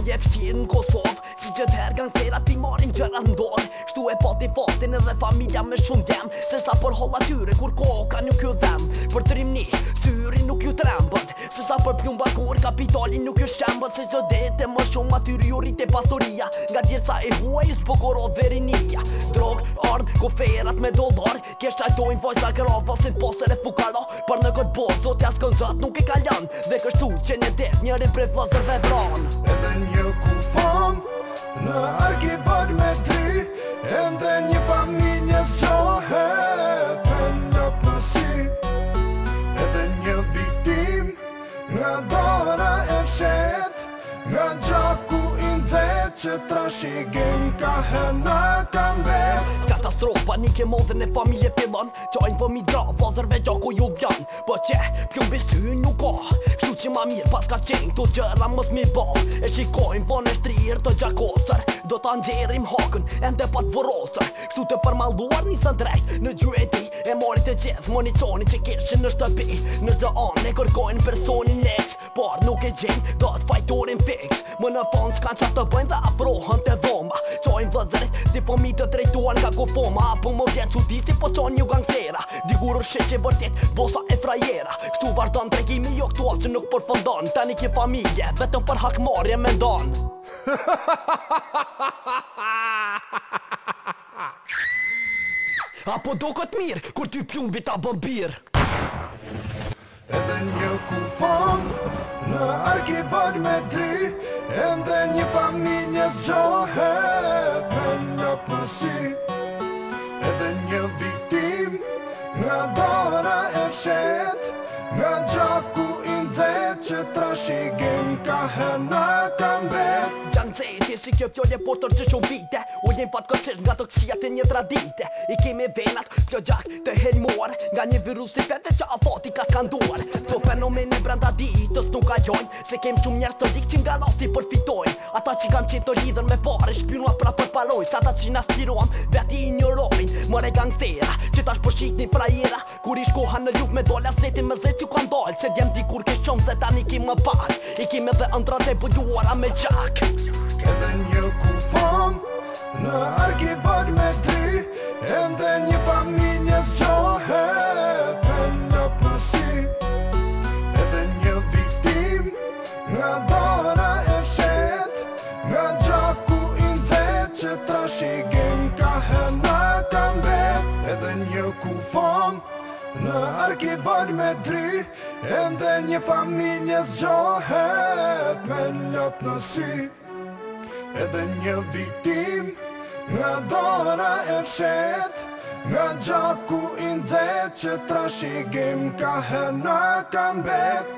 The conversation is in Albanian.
Je fshirë në Kosovë, si gjithë herë gangsterat ti marin gjëra ndorë. Shtu e pati fatin edhe familja me shumë djem, se sa për holla tyre kur koka nuk ju dhem. Për trimni, syri nuk ju trembët, se sa për plumba kur kapitali nuk ju shembët. Se çdo dete më shumë atyri ju rrite pasuria, nga djersa e huaj zbokorot verinia. Drog, arm, koferat me dollar, kesh qajtojnë vajza grava si t'poser e fukara. Për në këtë botë, zot jas këndzat nuk e kaljan, dhe kështu që në det njëri prej vllazërve vran. Edhe një kufam në arkivar me ty, ende një familje zgjohet me lot në sy. Edhe një vitim nga dora e fshet, nga gjaku i nxehtë që trashigim ka hëna kam vet. Katastrofa një ke modhen e familje fillon, qajnë fëmijë gra, vazërve gjaku ju vjan. Po që plumbi sy nuk ka, kështu që ma mirë pas ka qenë këto gjëra mos mi ba. E shikojnë vonë e shtrirë të gjakosër, do ta nxjerrim hakën ende pa t'vorosër. Kështu të përmalluar nisën drejt në gjyeti, e morit e gjithë municionin që kishin në shtëpi. Në çdo anë e kërkojnë personin nex, por nuk e gjejnë do të fajtorin fix. Më në fond s'kan qa të bëjnë dhe afrohen të dhoma, qojnë vëzërit si fëmijë të drejtuar nga kofoma. Apo më vjen çuditsi po qojnë ju gangstera, dikur është që vërtet bosa e frajera. Kështu vazhdon tregimi jo këtu që nuk përfundon, tani ke familje vetëm për hakmarrje mendon. Apo do këtë mirë kur ty plumbi ta bën birë. Edhe një kufam në arkivar me ty, ende një familje zgjohet me lot në sy. Edhe një vitim nga dora e fshet, nga gjaku i nxehtë që trashigim ka hëna kam vet. Gjanxeti si kjo fjole postor që shumë vite, u jem fatkeqësisht nga të këqijat e një tradite. I kemi venat kjo gjak të helmuar, nga një virus i fete që afati ka skanduar. Këto fenomene brenda ditës nuk kalojnë, se kem shumë njerëz të rik që nga rasti përfitojnë. Ata që kanë qenë të lidhur me pare shpinua pra përparojnë, sa ata që na stiruam veti injorojnë. More gangstera që tash po shikni frajera, kur ish koha në luk me dola setin me zet ju kanë dalë. Se djem dikur ke shumë se tani ki më parë, i kim edhe ëndrat e bujuara me gjak. Edhe një kufam në arkivar me ty, ende një familje zgjohet me lot në sy. Edhe një vitim nga dora e fshet, nga gjaku i nxehtë që trashigim ka hëna kam vet. Edhe një kufam në arkivar me ty, ende një familje zgjohet me lot në sy. Edhe një vitim nga dora e fshet, nga gjaku i nxehtë që trashigim ka hëna kam vet.